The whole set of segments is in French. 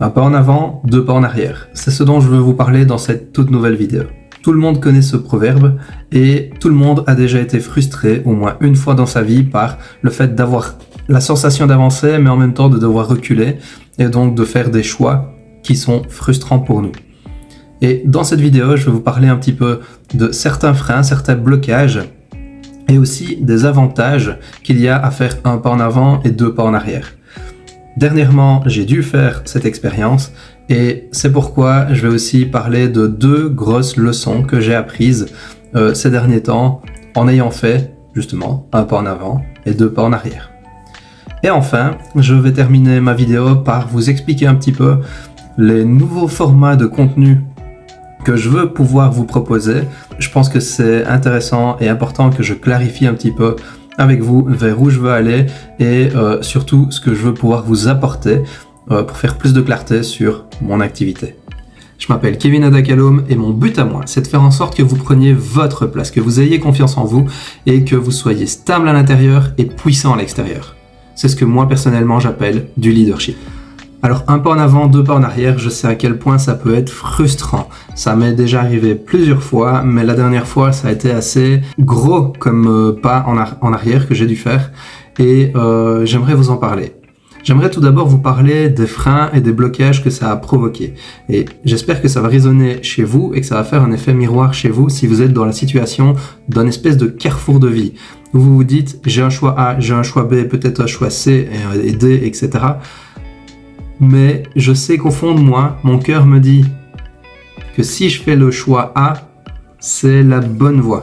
Un pas en avant, deux pas en arrière. C'est ce dont je veux vous parler dans cette toute nouvelle vidéo. Tout le monde connaît ce proverbe et tout le monde a déjà été frustré au moins une fois dans sa vie par le fait d'avoir la sensation d'avancer mais en même temps de devoir reculer et donc de faire des choix qui sont frustrants pour nous. Et dans cette vidéo, je vais vous parler un petit peu de certains freins, certains blocages et aussi des avantages qu'il y a à faire un pas en avant et deux pas en arrière. Dernièrement, j'ai dû faire cette expérience et c'est pourquoi je vais aussi parler de deux grosses leçons que j'ai apprises ces derniers temps en ayant fait justement un pas en avant et deux pas en arrière. Et enfin, je vais terminer ma vidéo par vous expliquer un petit peu les nouveaux formats de contenu que je veux pouvoir vous proposer. Je pense que c'est intéressant et important que je clarifie un petit peu avec vous vers où je veux aller et surtout ce que je veux pouvoir vous apporter pour faire plus de clarté sur mon activité. Je m'appelle Kevin Adakalom et mon but à moi, c'est de faire en sorte que vous preniez votre place, que vous ayez confiance en vous et que vous soyez stable à l'intérieur et puissant à l'extérieur. C'est ce que moi personnellement j'appelle du leadership. Alors un pas en avant, deux pas en arrière, je sais à quel point ça peut être frustrant. Ça m'est déjà arrivé plusieurs fois, mais la dernière fois ça a été assez gros comme pas en arrière que j'ai dû faire et j'aimerais vous en parler. J'aimerais tout d'abord vous parler des freins et des blocages que ça a provoqué. Et j'espère que ça va résonner chez vous et que ça va faire un effet miroir chez vous si vous êtes dans la situation d'un espèce de carrefour de vie. Où vous vous dites, j'ai un choix A, j'ai un choix B, peut-être un choix C et D, etc. Mais je sais qu'au fond de moi, mon cœur me dit que si je fais le choix A, c'est la bonne voie.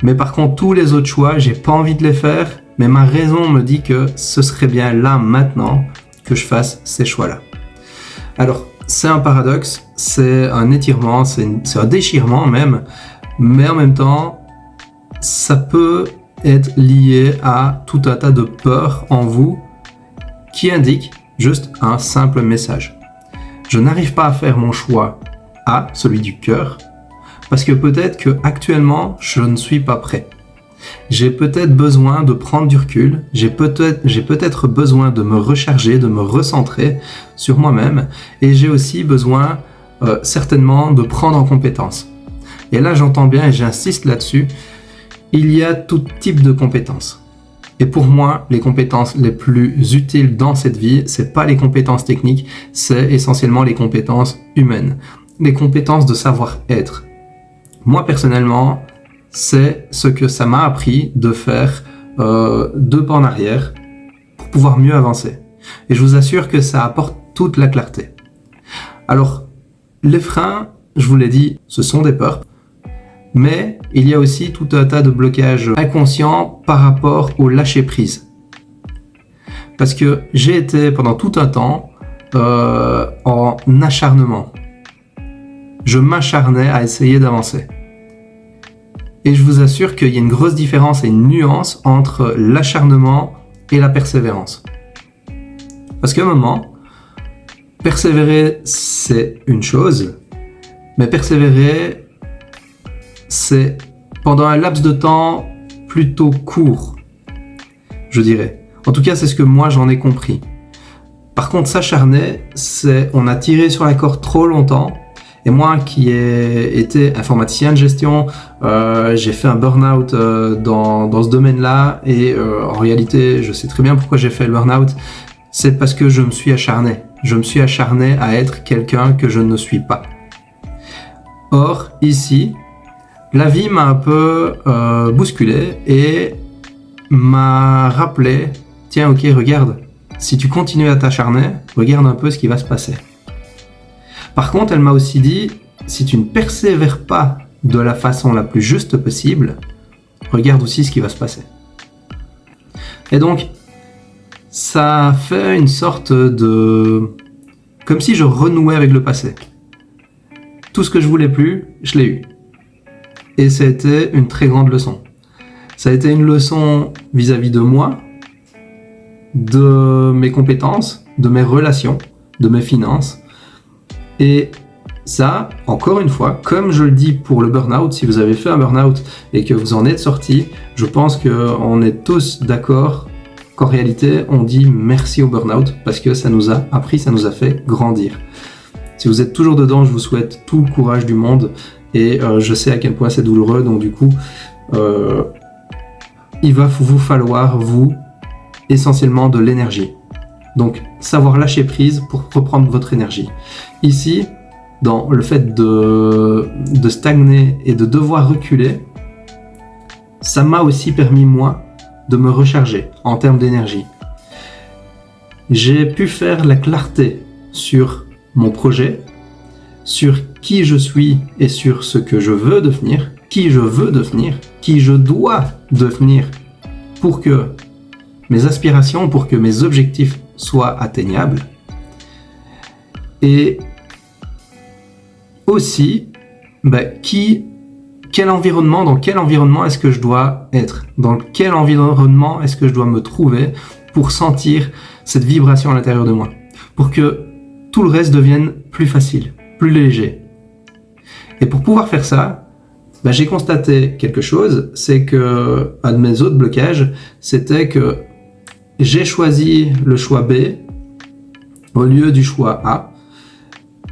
Mais par contre, tous les autres choix, j'ai pas envie de les faire, mais ma raison me dit que ce serait bien là, maintenant, que je fasse ces choix-là. Alors, c'est un paradoxe, c'est un étirement, c'est un déchirement même, mais en même temps, ça peut être lié à tout un tas de peurs en vous qui indiquent juste un simple message. Je n'arrive pas à faire mon choix A, celui du cœur, parce que peut-être que actuellement je ne suis pas prêt. J'ai peut-être besoin de prendre du recul, j'ai peut-être besoin de me recharger, de me recentrer sur moi-même, et j'ai aussi besoin certainement de prendre en compétence. Et là j'entends bien et j'insiste là-dessus, il y a tout type de compétences. Et pour moi, les compétences les plus utiles dans cette vie, c'est pas les compétences techniques, c'est essentiellement les compétences humaines, les compétences de savoir-être. Moi personnellement, c'est ce que ça m'a appris de faire deux pas en arrière pour pouvoir mieux avancer. Et je vous assure que ça apporte toute la clarté. Alors, les freins, je vous l'ai dit, ce sont des peurs. Mais il y a aussi tout un tas de blocages inconscients par rapport au lâcher-prise. Parce que j'ai été pendant tout un temps en acharnement. Je m'acharnais à essayer d'avancer. Et je vous assure qu'il y a une grosse différence et une nuance entre l'acharnement et la persévérance. Parce qu'à un moment, persévérer c'est une chose, mais persévérer c'est pendant un laps de temps plutôt court, je dirais. En tout cas, c'est ce que moi j'en ai compris. Par contre, s'acharner, c'est on a tiré sur la corde trop longtemps. Et moi qui ai été informaticien de gestion, j'ai fait un burn-out dans ce domaine-là. Et en réalité, je sais très bien pourquoi j'ai fait le burn-out. C'est parce que je me suis acharné. Je me suis acharné à être quelqu'un que je ne suis pas. Or, ici, la vie m'a un peu bousculé et m'a rappelé, tiens ok regarde, si tu continues à t'acharner, regarde un peu ce qui va se passer. Par contre, elle m'a aussi dit, si tu ne persévères pas de la façon la plus juste possible, regarde aussi ce qui va se passer. Et donc, ça fait une sorte de... comme si je renouais avec le passé. Tout ce que je voulais plus, je l'ai eu. Et ça a été une très grande leçon. Ça a été une leçon vis-à-vis de moi, de mes compétences, de mes relations, de mes finances. Et ça, encore une fois, comme je le dis pour le burn-out, si vous avez fait un burn-out et que vous en êtes sorti, je pense qu'on est tous d'accord qu'en réalité, on dit merci au burn-out parce que ça nous a appris, ça nous a fait grandir. Si vous êtes toujours dedans, je vous souhaite tout le courage du monde et je sais à quel point c'est douloureux, donc du coup, il va vous falloir, vous, essentiellement de l'énergie. Donc, savoir lâcher prise pour reprendre votre énergie. Ici, dans le fait de stagner et de devoir reculer, ça m'a aussi permis, moi, de me recharger en termes d'énergie. J'ai pu faire la clarté sur mon projet, sur qui je suis et sur ce que je veux devenir, qui je veux devenir, qui je dois devenir pour que mes aspirations, pour que mes objectifs soient atteignables. Et aussi, quel environnement, dans quel environnement est-ce que je dois être? Dans quel environnement est-ce que je dois me trouver pour sentir cette vibration à l'intérieur de moi? Pour que tout le reste devienne plus facile, plus léger. Et pour pouvoir faire ça, j'ai constaté quelque chose, c'est que un de mes autres blocages, c'était que j'ai choisi le choix B au lieu du choix A.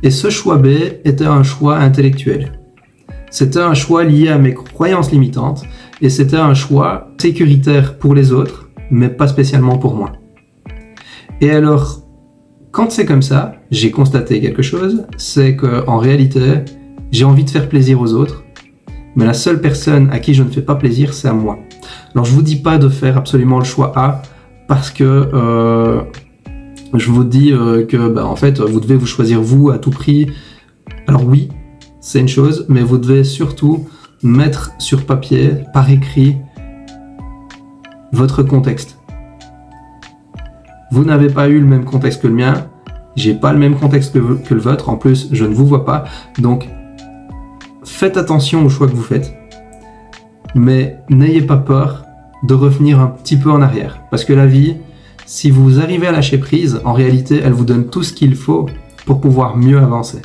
Et ce choix B était un choix intellectuel. C'était un choix lié à mes croyances limitantes et c'était un choix sécuritaire pour les autres, mais pas spécialement pour moi. Et alors, quand c'est comme ça, j'ai constaté quelque chose, c'est qu'en réalité, j'ai envie de faire plaisir aux autres, mais la seule personne à qui je ne fais pas plaisir, c'est à moi. Alors je vous dis pas de faire absolument le choix A parce que je vous dis que en fait, vous devez vous choisir vous à tout prix. Alors oui, c'est une chose, mais vous devez surtout mettre sur papier, par écrit, votre contexte. Vous n'avez pas eu le même contexte que le mien, j'ai pas le même contexte que le vôtre, en plus je ne vous vois pas, donc faites attention aux choix que vous faites, mais n'ayez pas peur de revenir un petit peu en arrière, parce que la vie, si vous arrivez à lâcher prise, en réalité elle vous donne tout ce qu'il faut pour pouvoir mieux avancer.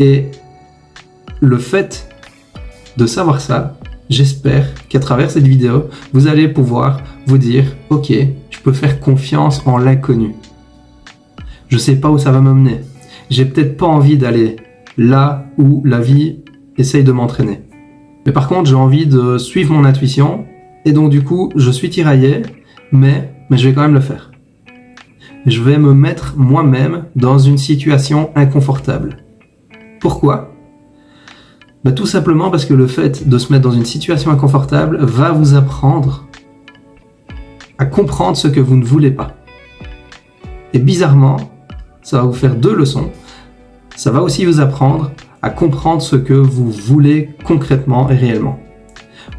Et le fait de savoir ça, j'espère qu'à travers cette vidéo, vous allez pouvoir vous dire « Ok, je peux faire confiance en l'inconnu. Je sais pas où ça va m'emmener. J'ai peut-être pas envie d'aller là où la vie essaye de m'entraîner. Mais par contre, j'ai envie de suivre mon intuition et donc du coup, je suis tiraillé, mais je vais quand même le faire. Je vais me mettre moi-même dans une situation inconfortable. Pourquoi ? Tout simplement parce que le fait de se mettre dans une situation inconfortable va vous apprendre à comprendre ce que vous ne voulez pas. Et bizarrement, ça va vous faire deux leçons. Ça va aussi vous apprendre à comprendre ce que vous voulez concrètement et réellement.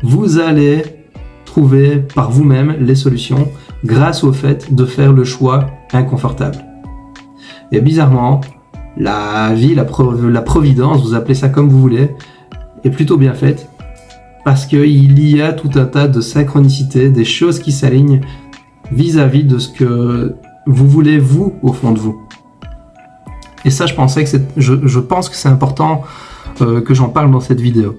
Vous allez trouver par vous-même les solutions grâce au fait de faire le choix inconfortable. Et bizarrement, la vie, la providence, vous appelez ça comme vous voulez, est plutôt bien faite parce qu'il y a tout un tas de synchronicités, des choses qui s'alignent vis-à-vis de ce que vous voulez vous au fond de vous. Et ça, je pense que c'est important que j'en parle dans cette vidéo.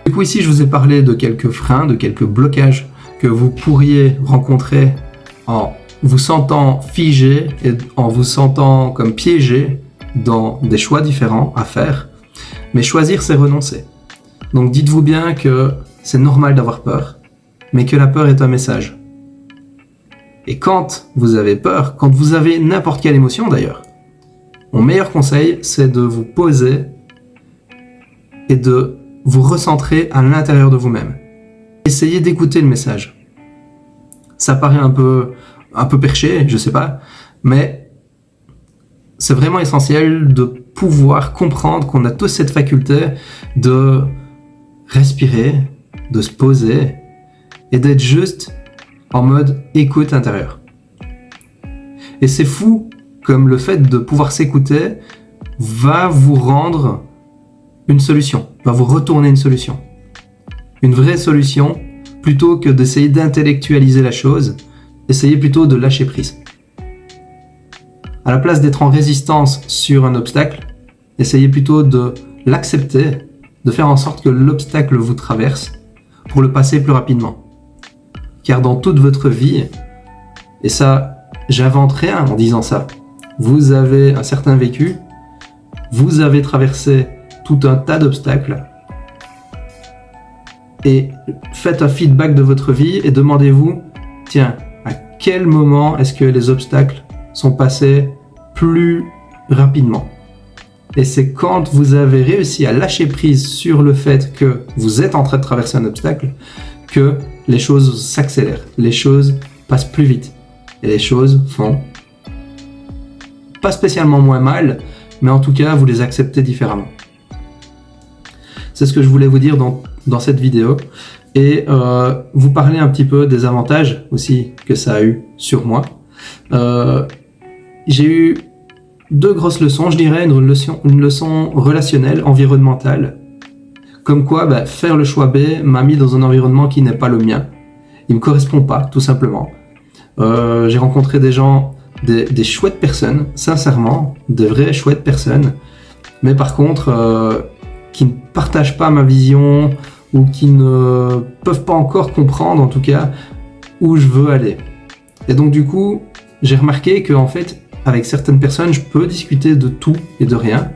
Du coup, ici, je vous ai parlé de quelques freins, de quelques blocages que vous pourriez rencontrer en vous sentant figé et en vous sentant comme piégé dans des choix différents à faire. Mais choisir, c'est renoncer. Donc dites-vous bien que c'est normal d'avoir peur, mais que la peur est un message. Et quand vous avez peur, quand vous avez n'importe quelle émotion d'ailleurs, mon meilleur conseil, c'est de vous poser et de vous recentrer à l'intérieur de vous-même. Essayez d'écouter le message. Ça paraît un peu perché, je sais pas, mais c'est vraiment essentiel de pouvoir comprendre qu'on a tous cette faculté de respirer, de se poser et d'être juste en mode écoute intérieure. Et c'est fou comme le fait de pouvoir s'écouter va vous rendre une solution, va vous retourner une solution. Une vraie solution, plutôt que d'essayer d'intellectualiser la chose, essayez plutôt de lâcher prise. À la place d'être en résistance sur un obstacle, essayez plutôt de l'accepter, de faire en sorte que l'obstacle vous traverse pour le passer plus rapidement. Car dans toute votre vie, Et ça, j'invente rien en disant ça. Vous avez un certain vécu, vous avez traversé tout un tas d'obstacles, et faites un feedback de votre vie et demandez-vous, tiens, à quel moment est-ce que les obstacles sont passés plus rapidement? Et c'est quand vous avez réussi à lâcher prise sur le fait que vous êtes en train de traverser un obstacle que les choses s'accélèrent, les choses passent plus vite et les choses font pas spécialement moins mal, mais en tout cas vous les acceptez différemment. C'est ce que je voulais vous dire dans cette vidéo et vous parler un petit peu des avantages aussi que ça a eu sur moi. J'ai eu 2 grosses leçons, je dirais, une leçon relationnelle, environnementale. Comme quoi, faire le choix B m'a mis dans un environnement qui n'est pas le mien. Il me correspond pas, tout simplement. J'ai rencontré des gens, des chouettes personnes, sincèrement, des vraies chouettes personnes. Mais par contre, qui ne partagent pas ma vision ou qui ne peuvent pas encore comprendre, en tout cas, où je veux aller. Et donc, du coup, j'ai remarqué que, en fait, avec certaines personnes, je peux discuter de tout et de rien.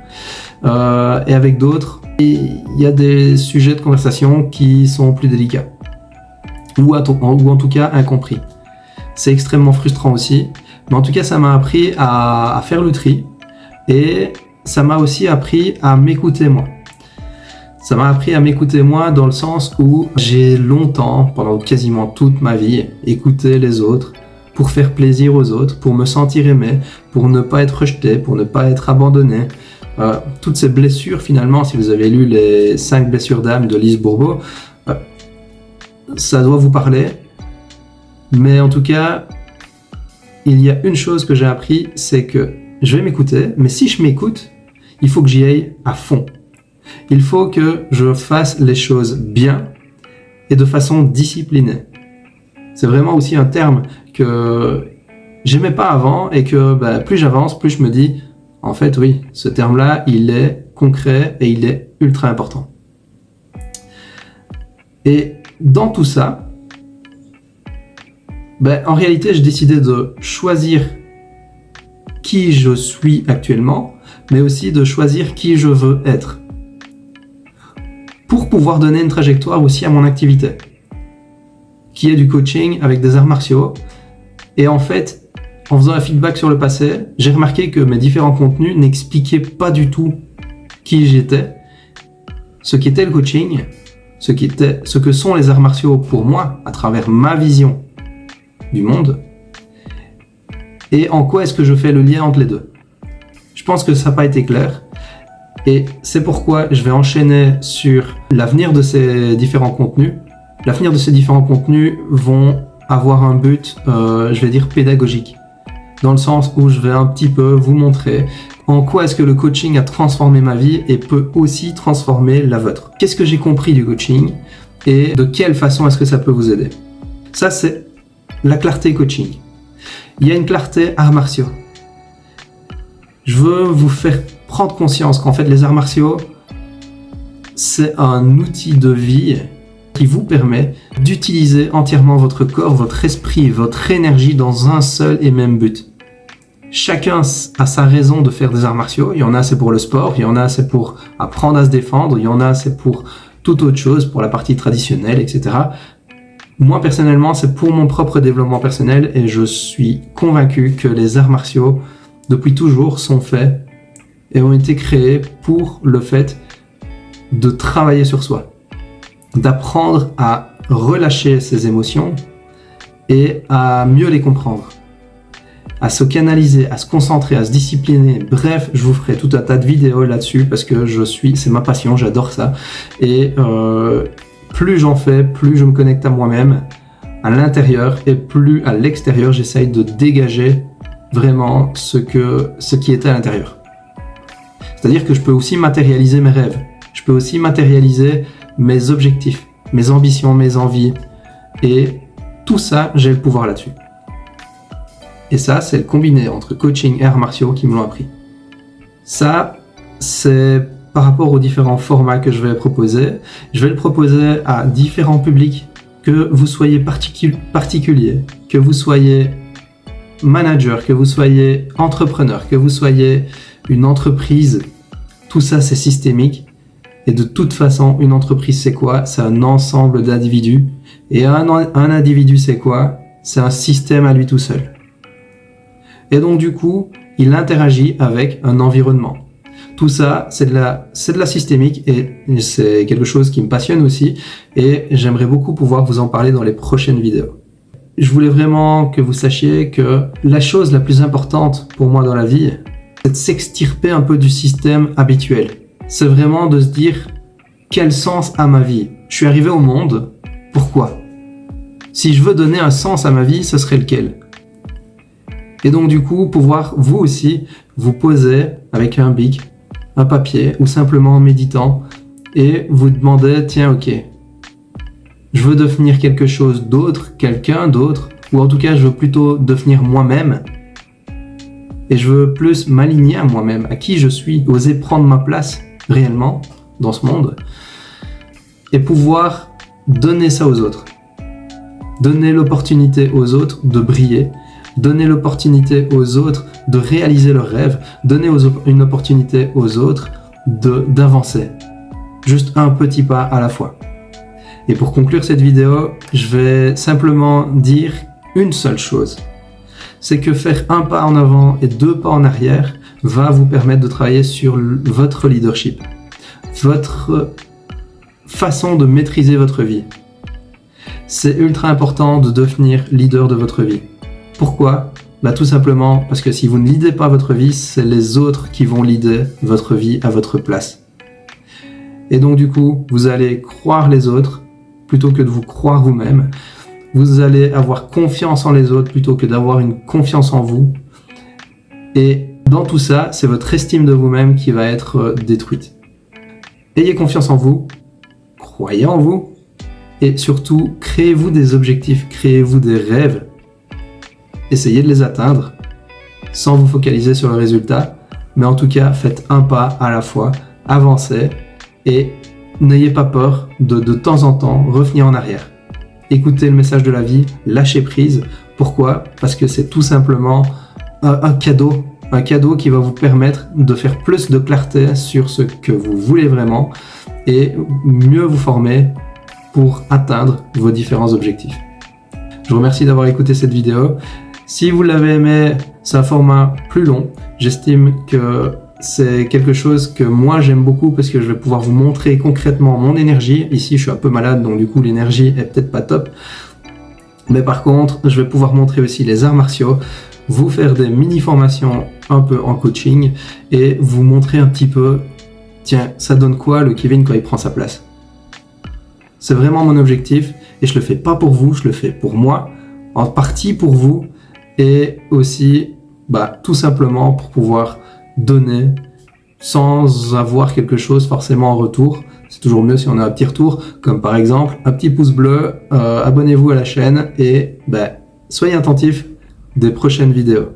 Et avec d'autres, il y a des sujets de conversation qui sont plus délicats. Ou en tout cas incompris. C'est extrêmement frustrant aussi. Mais en tout cas, ça m'a appris à faire le tri. Et ça m'a aussi appris à m'écouter moi. Ça m'a appris à m'écouter moi dans le sens où j'ai longtemps, pendant quasiment toute ma vie, écouté les autres pour faire plaisir aux autres, pour me sentir aimé, pour ne pas être rejeté, pour ne pas être abandonné. Toutes ces blessures, finalement, si vous avez lu les 5 blessures d'âme de Lise Bourbeau, ça doit vous parler. Mais en tout cas, il y a une chose que j'ai appris, c'est que je vais m'écouter, mais si je m'écoute, il faut que j'y aille à fond. Il faut que je fasse les choses bien et de façon disciplinée. C'est vraiment aussi un terme que j'aimais pas avant et que plus j'avance, plus je me dis, en fait oui, ce terme-là, il est concret et il est ultra important. Et dans tout ça, en réalité, j'ai décidé de choisir qui je suis actuellement, mais aussi de choisir qui je veux être, pour pouvoir donner une trajectoire aussi à mon activité, qui est du coaching avec des arts martiaux. Et en fait, en faisant un feedback sur le passé, j'ai remarqué que mes différents contenus n'expliquaient pas du tout qui j'étais, ce qu'était le coaching, ce que sont les arts martiaux pour moi, à travers ma vision du monde, et en quoi est-ce que je fais le lien entre les deux. Je pense que ça n'a pas été clair. Et c'est pourquoi je vais enchaîner sur l'avenir de ces différents contenus. L'avenir de ces différents contenus vont avoir un but, je vais dire pédagogique, dans le sens où je vais un petit peu vous montrer en quoi est-ce que le coaching a transformé ma vie et peut aussi transformer la vôtre. Qu'est-ce que j'ai compris du coaching et de quelle façon est-ce que ça peut vous aider. Ça, c'est la clarté coaching. Il y a une clarté arts martiaux. Je veux vous faire prendre conscience qu'en fait les arts martiaux, c'est un outil de vie qui vous permet d'utiliser entièrement votre corps, votre esprit, votre énergie dans un seul et même but. Chacun a sa raison de faire des arts martiaux. Il y en a c'est pour le sport, il y en a c'est pour apprendre à se défendre, il y en a c'est pour toute autre chose, pour la partie traditionnelle, etc. Moi personnellement, c'est pour mon propre développement personnel et je suis convaincu que les arts martiaux, depuis toujours, sont faits et ont été créés pour le fait de travailler sur soi, d'apprendre à relâcher ses émotions et à mieux les comprendre, à se canaliser, à se concentrer, à se discipliner. Bref, je vous ferai tout un tas de vidéos là-dessus parce que c'est ma passion, j'adore ça. Et plus j'en fais, plus je me connecte à moi-même, à l'intérieur, et plus à l'extérieur, j'essaye de dégager vraiment ce qui était à l'intérieur. C'est-à-dire que je peux aussi matérialiser mes rêves, je peux aussi matérialiser mes objectifs, mes ambitions, mes envies, et tout ça, j'ai le pouvoir là-dessus. Et ça, c'est le combiné entre coaching et arts martiaux qui me l'ont appris. Ça, c'est par rapport aux différents formats que je vais proposer. Je vais le proposer à différents publics, que vous soyez particulier, que vous soyez manager, que vous soyez entrepreneur, que vous soyez une entreprise, tout ça c'est systémique. Et de toute façon, une entreprise c'est quoi? C'est un ensemble d'individus. Et un individu c'est quoi? C'est un système à lui tout seul. Et donc du coup, il interagit avec un environnement. Tout ça, c'est de la systémique et c'est quelque chose qui me passionne aussi et j'aimerais beaucoup pouvoir vous en parler dans les prochaines vidéos. Je voulais vraiment que vous sachiez que la chose la plus importante pour moi dans la vie, c'est de s'extirper un peu du système habituel. C'est vraiment de se dire quel sens a ma vie. Je suis arrivé au monde, pourquoi? Si je veux donner un sens à ma vie, ce serait lequel? Et donc du coup, pouvoir vous aussi vous poser avec un bic, un papier ou simplement en méditant et vous demander, tiens, ok, je veux devenir quelque chose d'autre, quelqu'un d'autre, ou en tout cas je veux plutôt devenir moi-même et je veux plus m'aligner à moi-même, à qui je suis, oser prendre ma place réellement dans ce monde et pouvoir donner ça aux autres, donner l'opportunité aux autres de briller, donner l'opportunité aux autres de réaliser leurs rêves, donner une opportunité aux autres d'avancer. Juste un petit pas à la fois. Et pour conclure cette vidéo, je vais simplement dire une seule chose. C'est que faire un pas en avant et 2 pas en arrière va vous permettre de travailler sur votre leadership, votre façon de maîtriser votre vie. C'est ultra important de devenir leader de votre vie. Pourquoi? Tout simplement parce que si vous ne leadez pas votre vie, c'est les autres qui vont leader votre vie à votre place. Et donc du coup, vous allez croire les autres plutôt que de vous croire vous-même. Vous allez avoir confiance en les autres plutôt que d'avoir une confiance en vous. Et dans tout ça, c'est votre estime de vous-même qui va être détruite. Ayez confiance en vous, croyez en vous et surtout, créez-vous des objectifs, créez-vous des rêves. Essayez de les atteindre sans vous focaliser sur le résultat, mais en tout cas, faites un pas à la fois, avancez et n'ayez pas peur de temps en temps revenir en arrière. Écoutez le message de la vie, lâchez prise. Pourquoi? Parce que c'est tout simplement un cadeau qui va vous permettre de faire plus de clarté sur ce que vous voulez vraiment et mieux vous former pour atteindre vos différents objectifs. Je vous remercie d'avoir écouté cette vidéo. Si vous l'avez aimé, c'est un format plus long. J'estime que c'est quelque chose que moi j'aime beaucoup parce que je vais pouvoir vous montrer concrètement mon énergie. Ici je suis un peu malade donc du coup l'énergie est peut-être pas top. Mais par contre je vais pouvoir montrer aussi les arts martiaux, vous faire des mini formations un peu en coaching et vous montrer un petit peu, tiens, ça donne quoi le Kevin quand il prend sa place. C'est vraiment mon objectif et je le fais pas pour vous, je le fais pour moi, en partie pour vous et aussi tout simplement pour pouvoir donner sans avoir quelque chose forcément en retour. C'est toujours mieux si on a un petit retour, comme par exemple un petit pouce bleu, abonnez-vous à la chaîne et soyez attentifs des prochaines vidéos.